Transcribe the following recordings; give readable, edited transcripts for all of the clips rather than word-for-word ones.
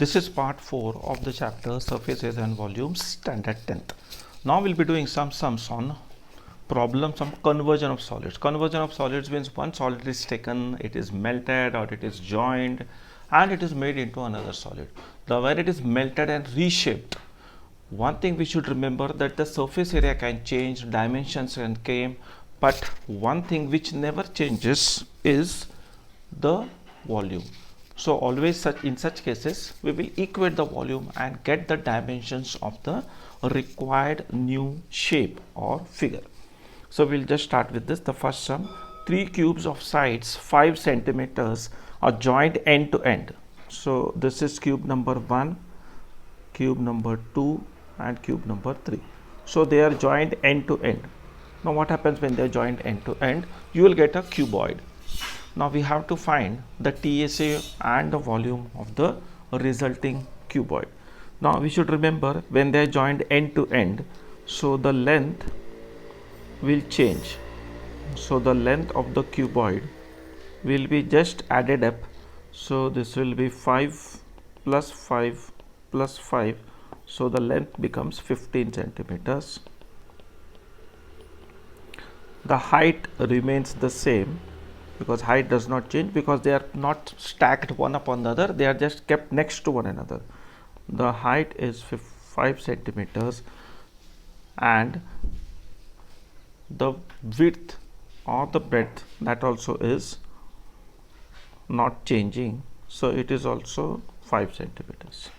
This is part 4 of the chapter Surface Area and Volume Standard 10th. Now we'll be doing some sums on problems on conversion of solids. Conversion of solids means one solid is taken, it is melted or it is joined and it is made into another solid. Where it is melted and reshaped, one thing we should remember that the surface area can change, dimensions can change, but one thing which never changes is the volume. So always in such cases we will equate the volume and get the dimensions of the required new shape or figure. So we'll just start with this. The first sum, 3 cubes of sides 5 centimeters are joined end to end. So this is cube number 1, cube number 2 and cube number 3. So they are joined end to end. Now what happens when they are joined end to end? You will get a cuboid. Now we have to find the TSA and the volume of the resulting cuboid. Now we should remember when they are joined end to end, so the length will change. So the length of the cuboid will be just added up. So this will be 5 plus 5 plus 5. So the length becomes 15 centimeters. The height remains the same, because height does not change because they are not stacked one upon the other, they are just kept next to one another. The height is 5 centimeters and the width or the breadth, that also is not changing, so it is also 5 centimeters.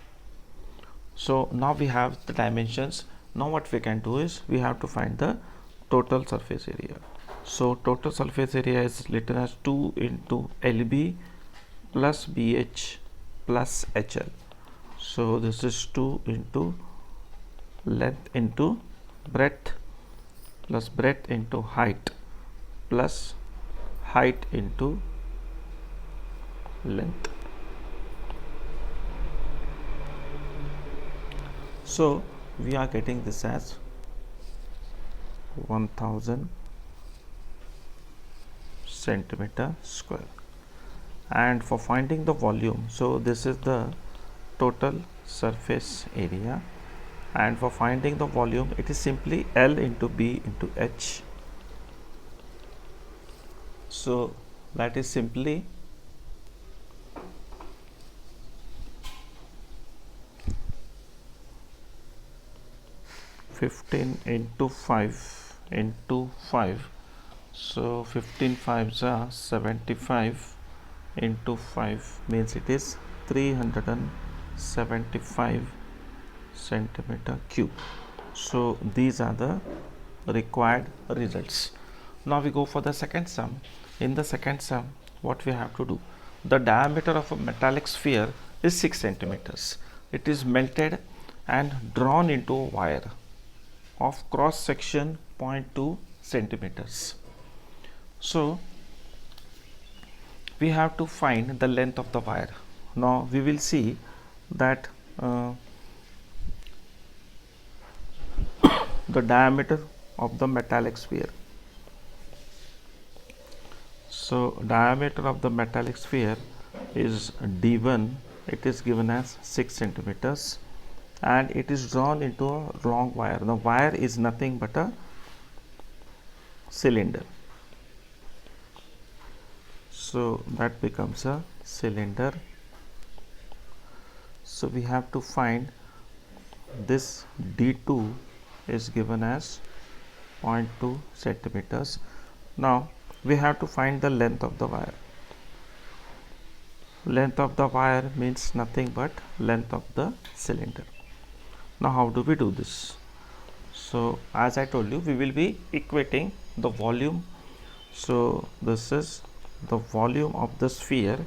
So now we have the dimensions. Now what we can do is we have to find the total surface area. So total surface area is written as 2 into LB plus BH plus HL. So this is 2 into length into breadth plus breadth into height plus height into length. So we are getting this as 1000 centimeter square. And for finding the volume, so this is the total surface area, and for finding the volume it is simply L into B into H. So that is simply into 5 into 5. So 15 5s are 75 into 5 means it is 375 centimeter cube. So these are the required results. Now we go for the second sum. In the second sum, what we have to do, the diameter of a metallic sphere is 6 centimeters. It is melted and drawn into a wire of cross section 0.2 centimeters. So we have to find the length of the wire. Now we will see that the diameter of the metallic sphere. So diameter of the metallic sphere is D1. It is given as 6 centimeters and it is drawn into a long wire. The wire is nothing but a cylinder. So that becomes a cylinder. So we have to find this D2 is given as 0.2 centimeters. Now we have to find the length of the wire. Length of the wire means nothing but length of the cylinder. Now how do we do this? So as I told you, we will be equating the volume. So this is the volume of the sphere,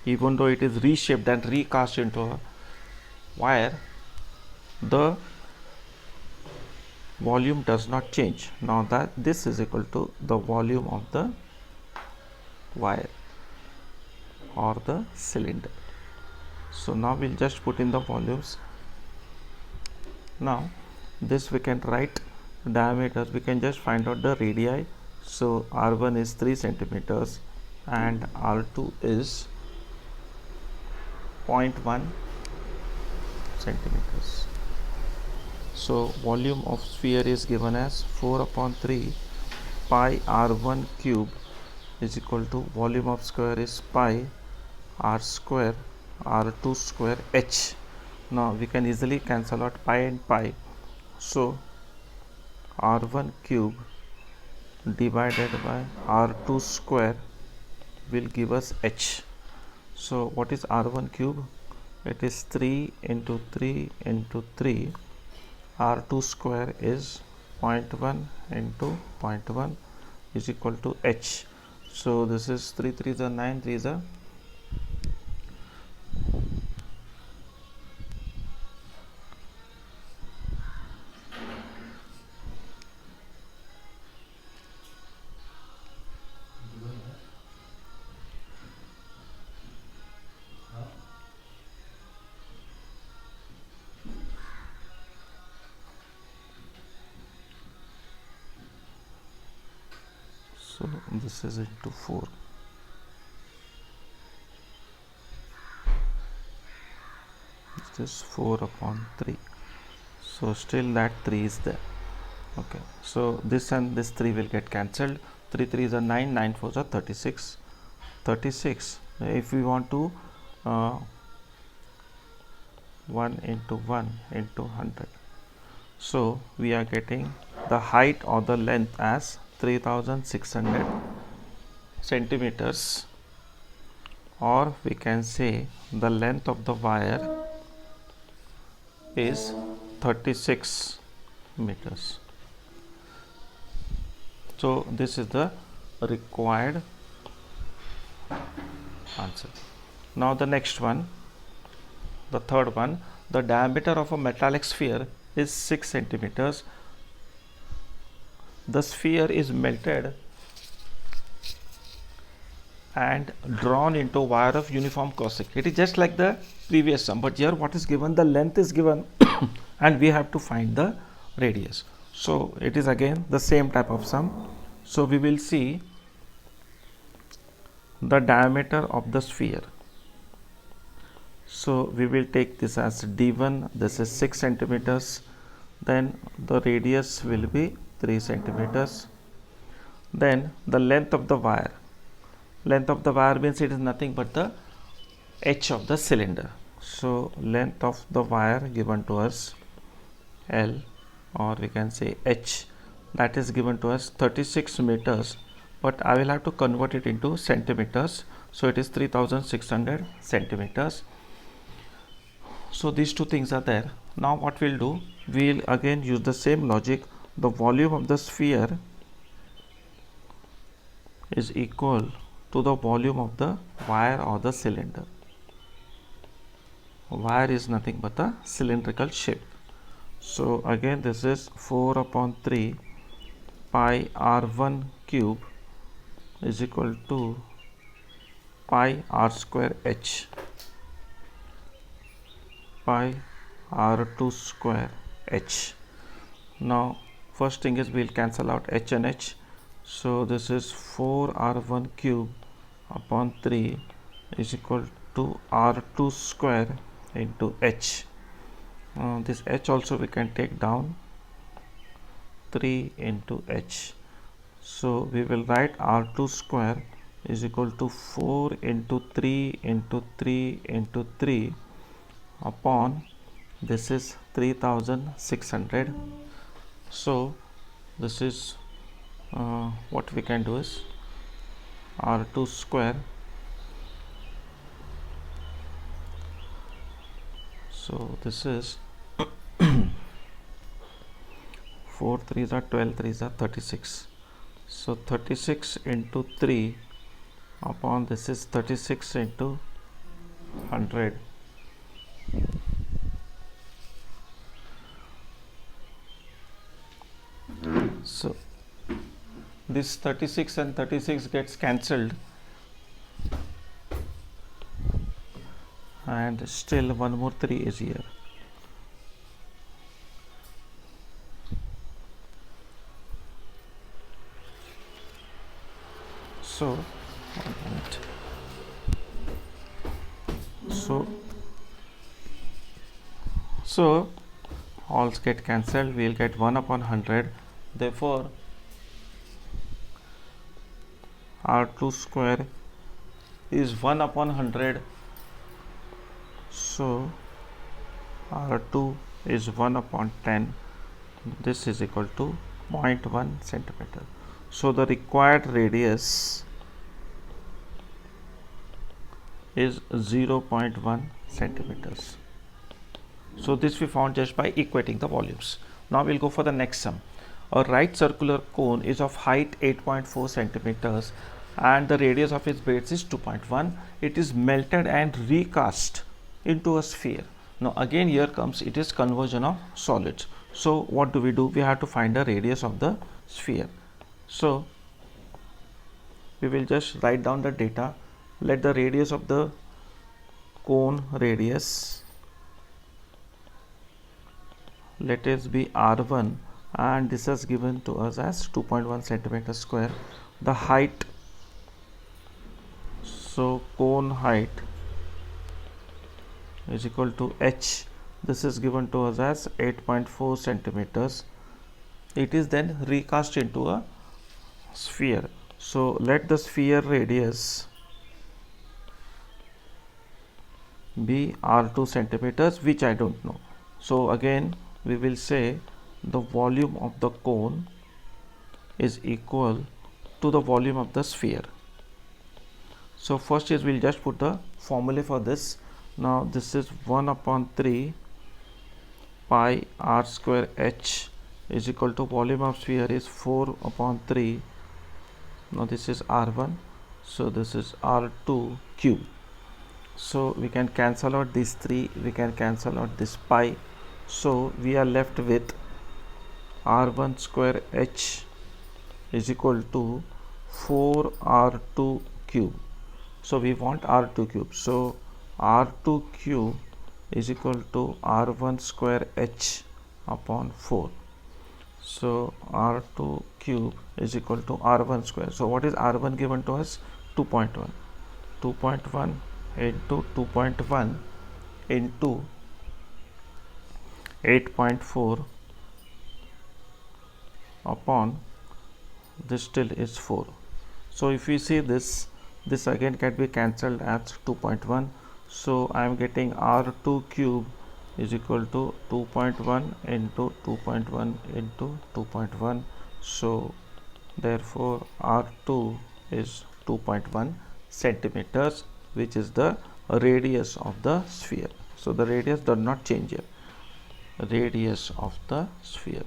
even though it is reshaped and recast into a wire, the volume does not change. Now that this is equal to the volume of the wire or the cylinder. So now we'll just put in the volumes. Now this we can write diameters, we can just find out the radii. So R1 is 3 centimeters and R2 is 0.1 centimeters. So volume of sphere is given as 4 upon 3 pi r1 cube is equal to volume of square is pi r square r2 square h. Now we can easily cancel out pi and pi. So r1 cube divided by r2 square will give us h. So what is r1 cube? It is 3 into 3 into 3. R2 square is 0.1 into 0.1 is equal to h. So this is 3 3 is a 9, 3 is a so this is into 4. This is 4 upon 3. So still that 3 is there. Okay, so this and this 3 will get cancelled. 3 3 is a 9, 9 4 is a 36. 36. If we want to 1 into 1 into 100. So we are getting the height or the length as 3600 centimeters, or we can say the length of the wire is 36 meters. So this is the required answer. Now the next one, the third one, the diameter of a metallic sphere is 6 centimeters. The sphere is melted and drawn into wire of uniform cross section. It is just like the previous sum, but here what is given, the length is given and we have to find the radius. So it is again the same type of sum. So we will see the diameter of the sphere. So we will take this as d1, this is 6 centimeters, then the radius will be 3 centimeters. Then the length of the wire. Length of the wire means it is nothing but the h of the cylinder. So length of the wire given to us L, or we can say h, that is given to us 36 meters, but I will have to convert it into centimeters. So it is 3600 centimeters. So these two things are there. Now what we'll do, we'll again use the same logic. The volume of the sphere is equal to the volume of the wire or the cylinder. Wire is nothing but a cylindrical shape. So again this is 4 upon 3 pi r1 cube is equal to pi r square h, pi r2 square h. Now first thing is we'll cancel out h and h. So this is 4 r1 cube upon 3 is equal to r2 square into h. This h also we can take down, 3 into h. So we will write r2 square is equal to 4 into 3 into 3 into 3 upon this is 3600. So this is what we can do is r2 square. So this is 4 3s are 12, 3s are 36. So 36 into 3 upon this is 36 into 100. So this 36 and 36 gets cancelled, and still one more 3 is here. So So all get cancelled, we'll get 1 upon 100. Therefore R2 square is 1 upon 100. So R2 is 1 upon 10. This is equal to 0.1 centimeter. So the required radius is 0.1 centimeters. So this we found just by equating the volumes. Now we'll go for the next sum. A right circular cone is of height 8.4 centimeters and the radius of its base is 2.1. It is melted and recast into a sphere. Now again here comes, it is conversion of solids. So what do? We have to find the radius of the sphere. So we will just write down the data. Let the radius of the cone radius, let it be R1, and this is given to us as 2.1 centimeter square. The height, so cone height is equal to h. This is given to us as 8.4 centimeters. It is then recast into a sphere. So let the sphere radius be R2 centimeters, which I don't know. So again we will say the volume of the cone is equal to the volume of the sphere. So first is we'll just put the formula for this. Now this is 1 upon 3 pi r square h is equal to volume of sphere is 4 upon 3. Now this is R1, so this is R2 cube. So we can cancel out these 3, we can cancel out this pi. So we are left with R1 square h is equal to 4 R2 cube. So we want R2 cube. So R2 cube is equal to R1 square h upon 4. So R2 cube is equal to R1 square. So what is R1 given to us? 2.1. 2.1 into 2.1 into 8.4 upon this still is 4. So if we see this again can be cancelled as 2.1. So I am getting R2 cube is equal to 2.1 into 2.1 into 2.1. So therefore R2 is 2.1 centimeters, which is the radius of the sphere. So the radius does not change here. Radius of the sphere.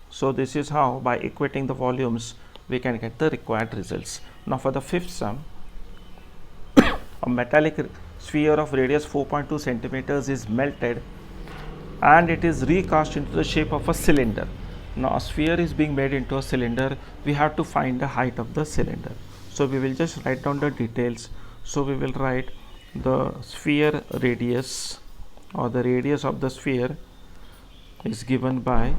So this is how, by equating the volumes, we can get the required results. Now for the fifth sum, a metallic sphere of radius 4.2 centimeters is melted and it is recast into the shape of a cylinder. Now a sphere is being made into a cylinder. We have to find the height of the cylinder. So we will just write down the details. So we will write the sphere radius, or the radius of the sphere is given by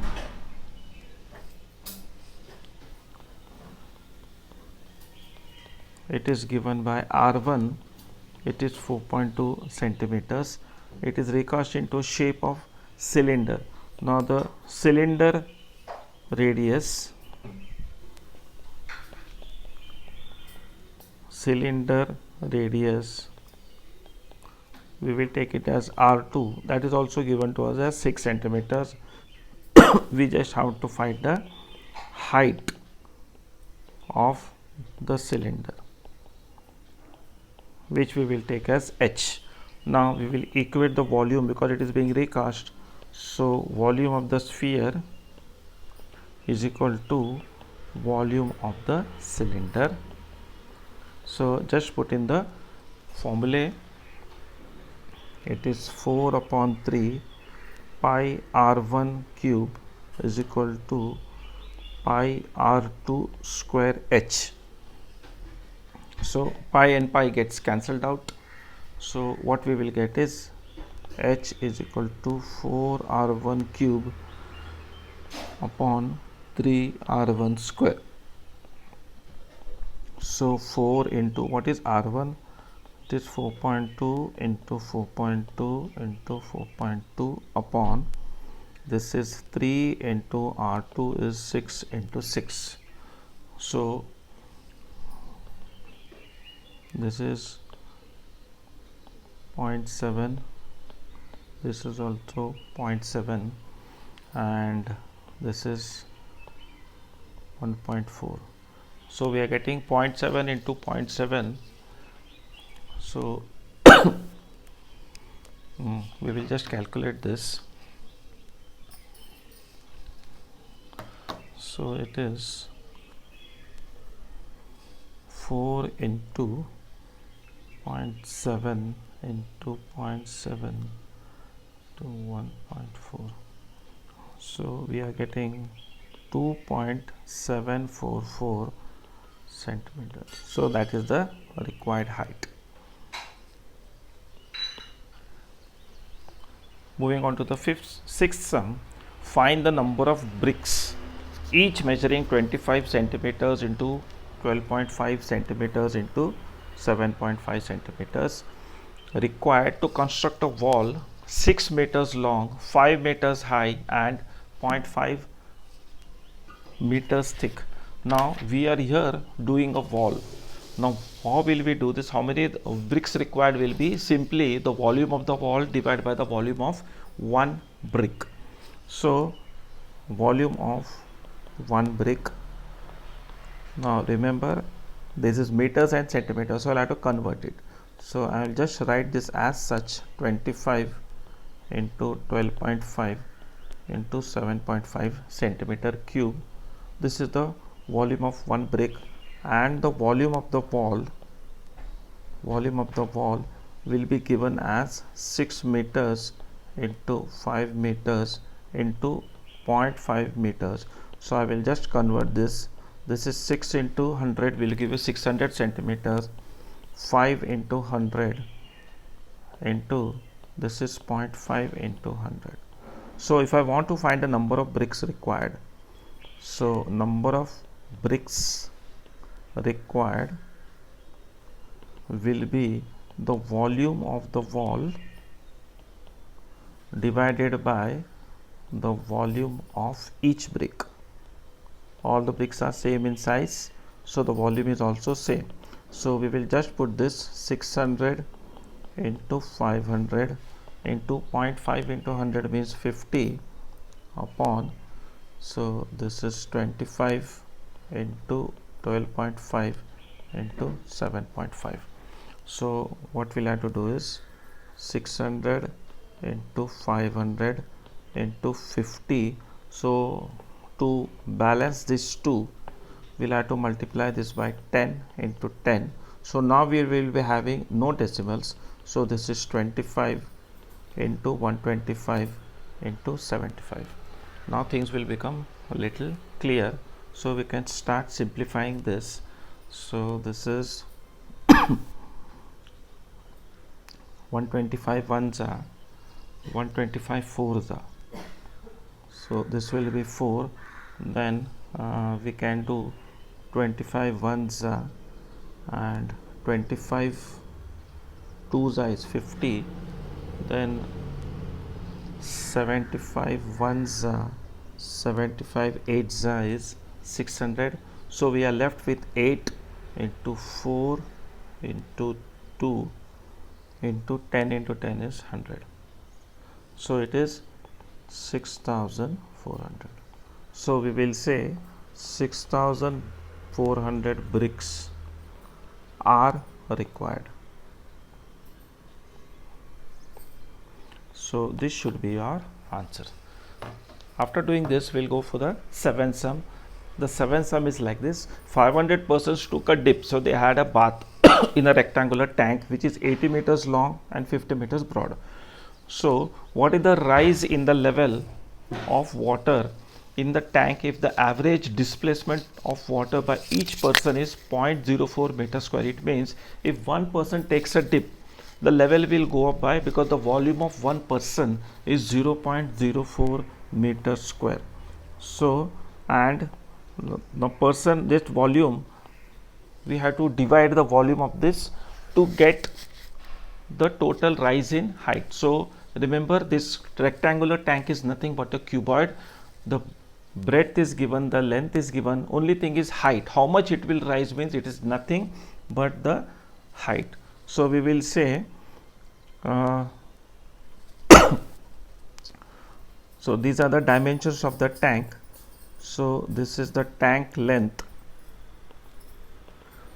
R1, it is 4.2 centimeters. It is recast into shape of cylinder. Now the cylinder radius we will take it as R2, that is also given to us as 6 centimeters. We just have to find the height of the cylinder, which we will take as h. Now we will equate the volume because it is being recast. So volume of the sphere is equal to volume of the cylinder. So just put in the formula. It is 4 upon 3 pi r1 cube is equal to pi r2 square h. So pi and pi gets cancelled out. So what we will get is h is equal to 4 r1 cube upon 3 r1 square. So 4 into what is r1? It is 4.2 into 4.2 into 4.2 upon, this is 3 into R2 is 6 into 6. So this is 0.7, this is also 0.7, and this is 1.4. So we are getting 0.7 into 0.7. So we will just calculate this. So it is 4 into 0.7 into 0.7 to 1.4. So we are getting 2.744 centimeters. So that is the required height. Moving on to the sixth sum, find the number of bricks, each measuring 25 centimeters into 12.5 centimeters into 7.5 centimeters, required to construct a wall 6 meters long, 5 meters high, and 0.5 meters thick. Now we are here doing a wall. Now how will we do this? How many bricks required will be? Simply the volume of the wall divided by the volume of one brick. So volume of one brick. Now remember, this is meters and centimeters, so I'll have to convert it. So I will just write this as such: 25 into 12.5 into 7.5 centimeter cube. This is the volume of one brick, and the volume of the wall will be given as 6 meters into 5 meters into 0.5 meters. So I will just convert this. This is 6 into 100 will give you 600 centimeters. 5 into 100 into, this is 0.5 into 100. So if I want to find the number of bricks required, so number of bricks required will be the volume of the wall divided by the volume of each brick. All the bricks are same in size, so the volume is also same. So we will just put this 600 into 500 into 0.5 into 100 means 50 upon, so this is 25 into 12.5 into 7.5. So what we'll have to do is 600 into 500 into 50. So to balance this two, we'll have to multiply this by 10 into 10. So now we will be having no decimals, so this is 25 into 125 into 75. Now things will become a little clear, so we can start simplifying this. So this is 125 ones are, 125 fours are, so this will be 4. Then we can do 25 ones and 25 twos is 50. Then 75 ones 75 eights is 600. So we are left with 8 into 4 into 2 into 10 into 10 is 100. So it is 6400. So we will say 6400 bricks are required. So this should be our answer. After doing this, we'll go for the seventh sum. The seventh sum is like this: 500 persons took a dip. So they had a bath in a rectangular tank which is 80 meters long and 50 meters broad. So what is the rise in the level of water in the tank if the average displacement of water by each person is 0.04 meter square? It means if one person takes a dip, the level will go up by, because the volume of one person is 0.04 meter square. So and the person, this volume, we have to divide the volume of this to get the total rise in height. So remember, this rectangular tank is nothing but a cuboid. The breadth is given, the length is given, only thing is height. How much it will rise means it is nothing but the height. So we will say so these are the dimensions of the tank. So this is the tank length.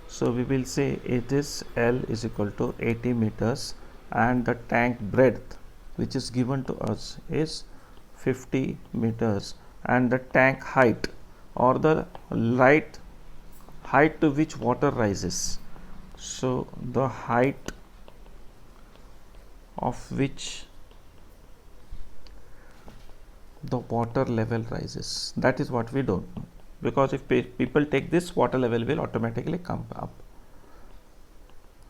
So we will say it is L is equal to 80 meters, and the tank breadth which is given to us is 50 meters, and the tank height, or the height to which water rises. So the height of which the water level rises, that is what we don't know, because if people take this, water level will automatically come up.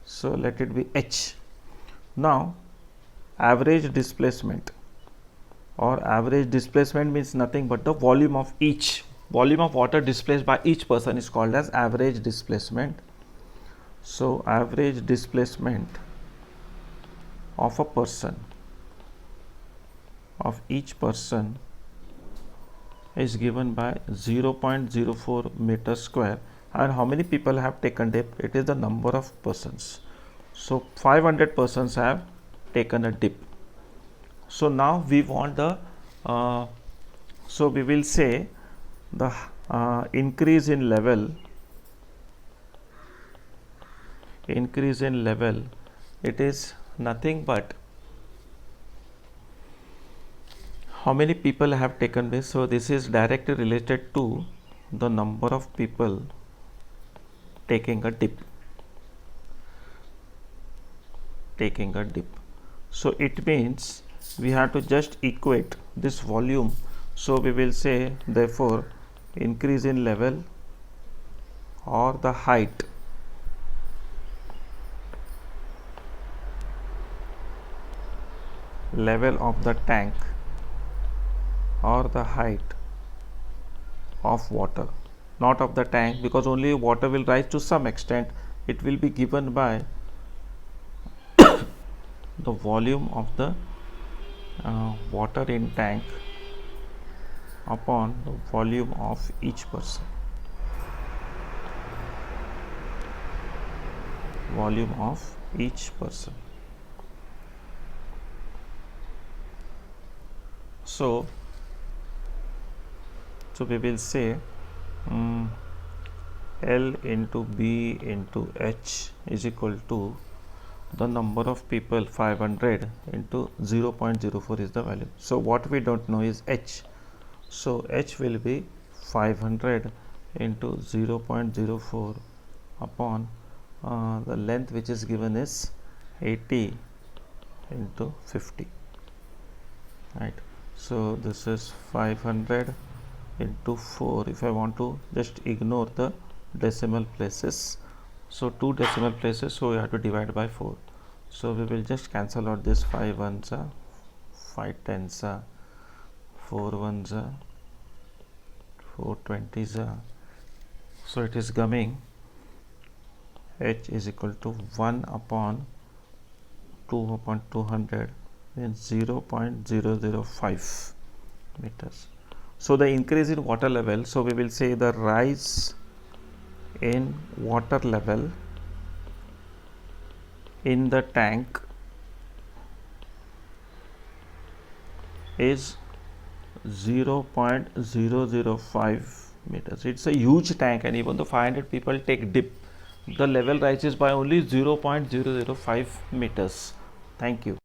So let it be H. Now average displacement, or average displacement means nothing but the volume of water displaced by each person is called as average displacement. So average displacement of a person, of each person, is given by 0.04 meters square, and how many people have taken dip? It is the number of persons. So 500 persons have taken a dip. So now we want the so we will say the increase in level, it is nothing but how many people have taken this. So this is directly related to the number of people taking a dip. So it means we have to just equate this volume. So we will say therefore increase in level, or the height level of the tank, or the height of water, not of the tank, because only water will rise to some extent. It will be given by the volume of the water in tank upon the volume of each person. So we will say L into B into H is equal to the number of people, 500, into 0.04 is the value. So what we don't know is H. So H will be 500 into 0.04 upon the length which is given is 80 into 50, right? So this is 500 into 4. If I want to just ignore the decimal places, so 2 decimal places, so we have to divide by 4. So we will just cancel out this 5 ones, 5 tens, 4 ones, 4 20s. So it is coming H is equal to 1 upon 2 upon 200 means 0.005 meters. So the increase in water level, so we will say the rise in water level in the tank is 0.005 meters. It's a huge tank, and even though 500 people take dip, the level rises by only 0.005 meters. Thank you.